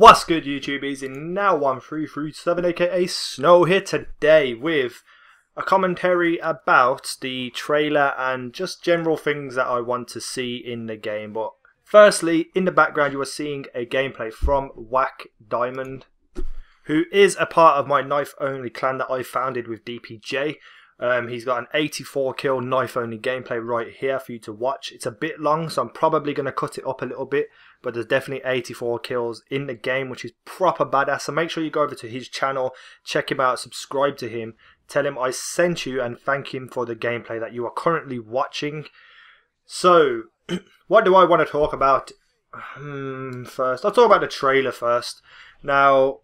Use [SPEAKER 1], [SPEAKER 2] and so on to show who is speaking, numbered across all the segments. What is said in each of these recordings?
[SPEAKER 1] What's good, YouTubies? In now 1337 aka Snow here today with a commentary about the trailer and just general things that I want to see in the game. But firstly, in the background you are seeing a gameplay from Whack Diamond, who is a part of my knife only clan that I founded with DPJ. He's got an 84 kill knife only gameplay right here for you to watch. It's a bit long, so I'm probably going to cut it up a little bit, but there's definitely 84 kills in the game, which is proper badass. So make sure you go over to his channel, check him out, subscribe to him, tell him I sent you, and thank him for the gameplay that you are currently watching. So what do I want to talk about first? I'll talk about the trailer first. Now,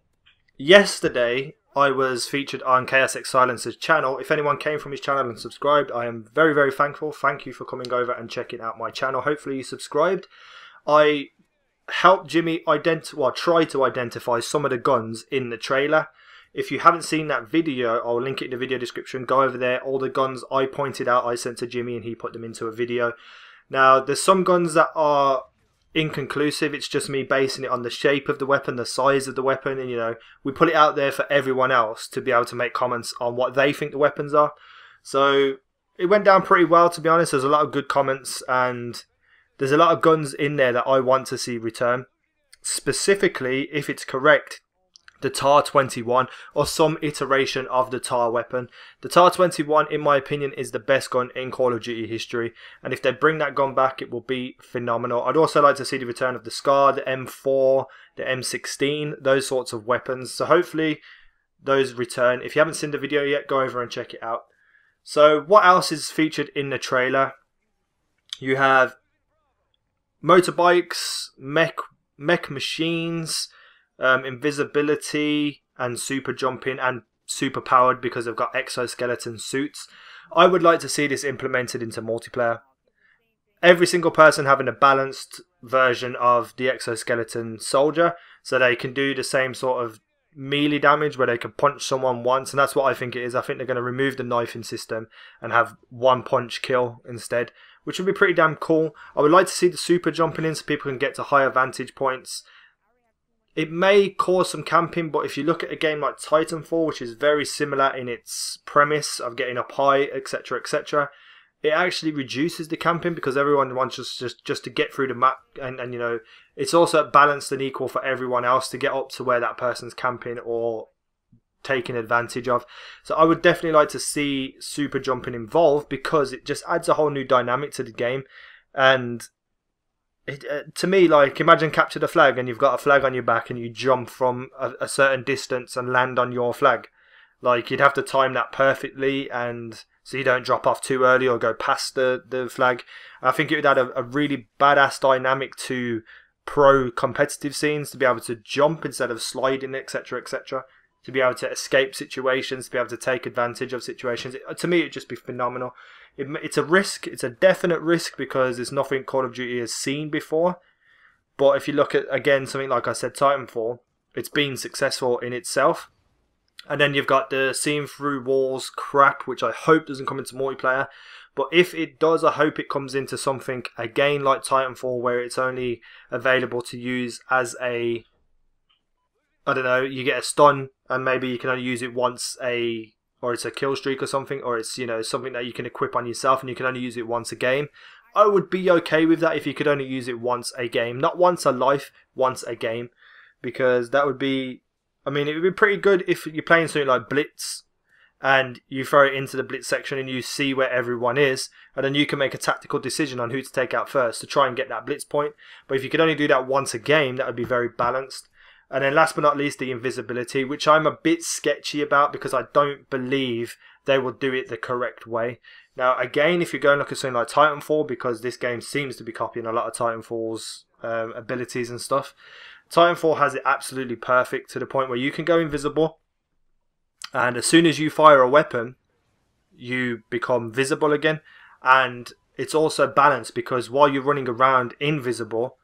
[SPEAKER 1] yesterday I was featured on KSX Silencer's channel. If anyone came from his channel and subscribed, I am very, very thankful. Thank you for coming over and checking out my channel. Hopefully you subscribed. I helped Jimmy try to identify some of the guns in the trailer. If you haven't seen that video, I'll link it in the video description. Go over there. All the guns I pointed out, I sent to Jimmy and he put them into a video. Now, there's some guns that are inconclusive. It's just me basing it on the shape of the weapon, the size of the weapon, and you know, we put it out there for everyone else to be able to make comments on what they think the weapons are. So it went down pretty well, to be honest. There's a lot of good comments and there's a lot of guns in there that I want to see return. Specifically, if it's correct, the TAR-21 or some iteration of the TAR weapon. The TAR-21, in my opinion, is the best gun in Call of Duty history, and if they bring that gun back, it will be phenomenal. I'd also like to see the return of the SCAR, the M4, the M16, those sorts of weapons. So hopefully those return. If you haven't seen the video yet, go over and check it out. So what else is featured in the trailer? You have motorbikes, mech machines, invisibility and super jumping, and super powered because they've got exoskeleton suits. I would like to see this implemented into multiplayer. Every single person having a balanced version of the exoskeleton soldier, so they can do the same sort of melee damage where they can punch someone once, and that's what I think it is. I think they're going to remove the knifing system and have one punch kill instead, which would be pretty damn cool. I would like to see the super jumping in so people can get to higher vantage points. It may cause some camping, but if you look at a game like Titanfall, which is very similar in its premise of getting up high, etc, etc, it actually reduces the camping because everyone wants just to get through the map, and you know, it's also balanced and equal for everyone else to get up to where that person's camping or taking advantage of. So I would definitely like to see super jumping involved because it just adds a whole new dynamic to the game. And to me, like, imagine capture the flag and you've got a flag on your back and you jump from a certain distance and land on your flag. Like, you'd have to time that perfectly, and so you don't drop off too early or go past the flag. I think it would add a really badass dynamic to pro competitive scenes, to be able to jump instead of sliding, etc, etc, to be able to escape situations, to be able to take advantage of situations. To me, it'd just be phenomenal. It's a risk. It's a definite risk because it's nothing Call of Duty has seen before. But if you look at, again, something like I said, Titanfall, it's been successful in itself. And then you've got the seeing through walls crap, which I hope doesn't come into multiplayer. But if it does, I hope it comes into something, again, like Titanfall, where it's only available to use as a, I don't know, you get a stun and maybe you can only use it once or it's a kill streak or something, or it's, you know, something that you can equip on yourself and you can only use it once a game. I would be okay with that if you could only use it once a game. Not once a life, once a game. Because that would be, I mean, it would be pretty good if you're playing something like Blitz and you throw it into the Blitz section and you see where everyone is, and then you can make a tactical decision on who to take out first to try and get that Blitz point. But if you could only do that once a game, that would be very balanced. And then last but not least, the invisibility, which I'm a bit sketchy about because I don't believe they will do it the correct way. Now, again, if you go and look at something like Titanfall, because this game seems to be copying a lot of Titanfall's abilities and stuff, Titanfall has it absolutely perfect to the point where you can go invisible, and as soon as you fire a weapon, you become visible again. And it's also balanced because while you're running around invisible,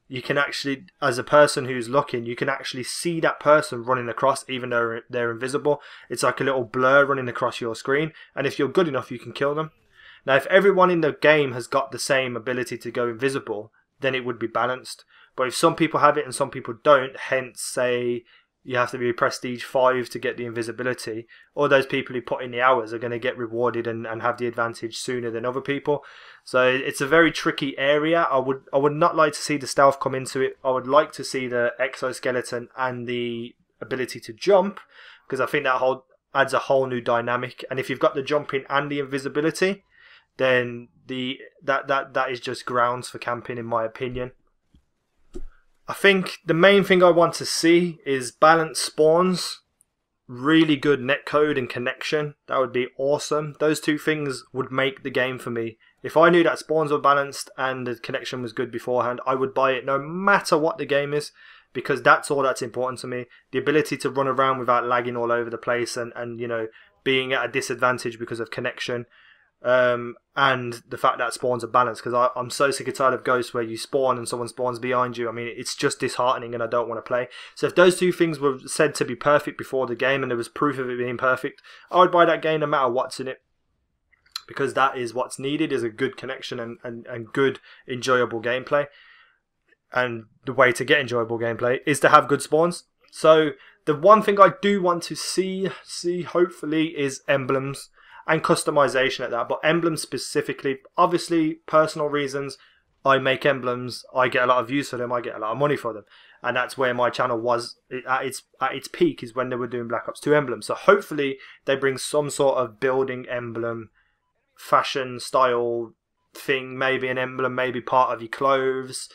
[SPEAKER 1] you can actually, as a person who's looking, you can actually see that person running across even though they're invisible. It's like a little blur running across your screen, and if you're good enough, you can kill them. Now, if everyone in the game has got the same ability to go invisible, then it would be balanced. But if some people have it and some people don't, hence say you have to be prestige 5 to get the invisibility, all those people who put in the hours are going to get rewarded and have the advantage sooner than other people. So it's a very tricky area. I would not like to see the stealth come into it. I would like to see the exoskeleton and the ability to jump, because I think that adds a whole new dynamic. And if you've got the jumping and the invisibility, then that is just grounds for camping, in my opinion. I think the main thing I want to see is balanced spawns, really good netcode and connection. That would be awesome. Those two things would make the game for me. If I knew that spawns were balanced and the connection was good beforehand, I would buy it no matter what the game is, because that's all that's important to me. The ability to run around without lagging all over the place and you know, being at a disadvantage because of connection. And the fact that spawns are balanced, because I'm so sick and tired of ghosts where you spawn and someone spawns behind you. I mean, it's just disheartening and I don't want to play. So if those two things were said to be perfect before the game and there was proof of it being perfect, I would buy that game no matter what's in it, because that is what's needed, is a good connection and good enjoyable gameplay. And the way to get enjoyable gameplay is to have good spawns. So the one thing I do want to see hopefully is emblems and customization at that, but emblems specifically. Obviously, personal reasons, I make emblems, I get a lot of views for them, I get a lot of money for them, and that's where my channel was at its peak, is when they were doing Black Ops 2 emblems. So hopefully they bring some sort of building emblem, fashion style thing, maybe an emblem, maybe part of your clothes,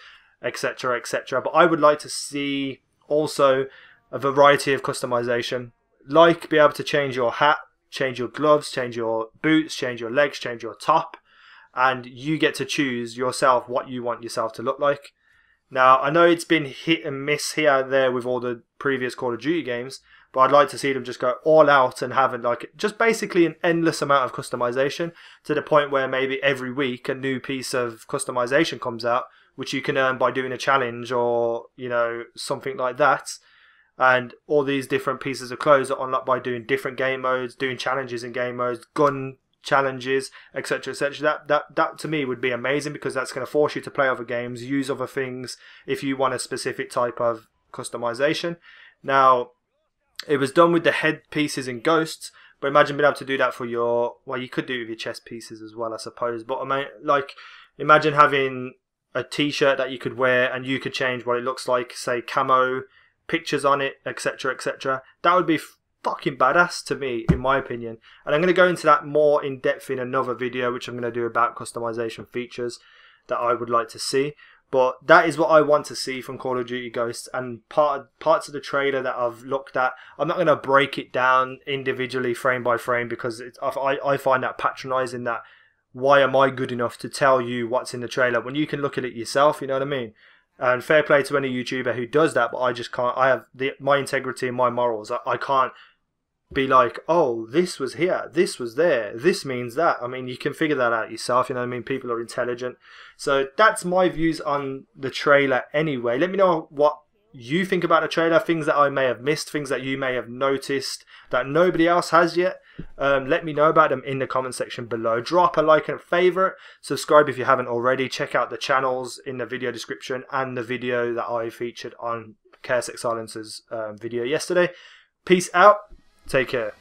[SPEAKER 1] etc, etc. But I would like to see also a variety of customization, like be able to change your hat, change your gloves, change your boots, change your legs, change your top, and you get to choose yourself what you want yourself to look like. Now, I know it's been hit and miss here and there with all the previous Call of Duty games, but I'd like to see them just go all out and have like just basically an endless amount of customization, to the point where maybe every week a new piece of customization comes out, which you can earn by doing a challenge or, you know, something like that. And all these different pieces of clothes are unlocked by doing different game modes, doing challenges in game modes, gun challenges, etc, etc. That to me would be amazing, because that's going to force you to play other games, use other things if you want a specific type of customization. Now, it was done with the head pieces in Ghosts, but imagine being able to do that for your, well, you could do it with your chest pieces as well, I suppose. But I mean, like, imagine having a t-shirt that you could wear and you could change what it looks like, say camo, pictures on it, etc, etc. That would be fucking badass to me, in my opinion. And I'm going to go into that more in depth in another video, which I'm going to do about customization features that I would like to see. But that is what I want to see from Call of Duty Ghosts, and parts of the trailer that I've looked at, I'm not going to break it down individually frame by frame, because I find that patronising. That why am I good enough to tell you what's in the trailer when you can look at it yourself, you know what I mean? And fair play to any YouTuber who does that, but I just can't. I have my integrity and my morals. I can't be like, oh, this was here, this was there, this means that. I mean, you can figure that out yourself, you know what I mean? People are intelligent. So that's my views on the trailer anyway. Let me know what you think about the trailer, things that I may have missed, things that you may have noticed that nobody else has yet. Let me know about them in the comment section below. Drop a like and a favourite. Subscribe if you haven't already. Check out the channels in the video description and the video that I featured on Chaos X Silence's video yesterday. Peace out. Take care.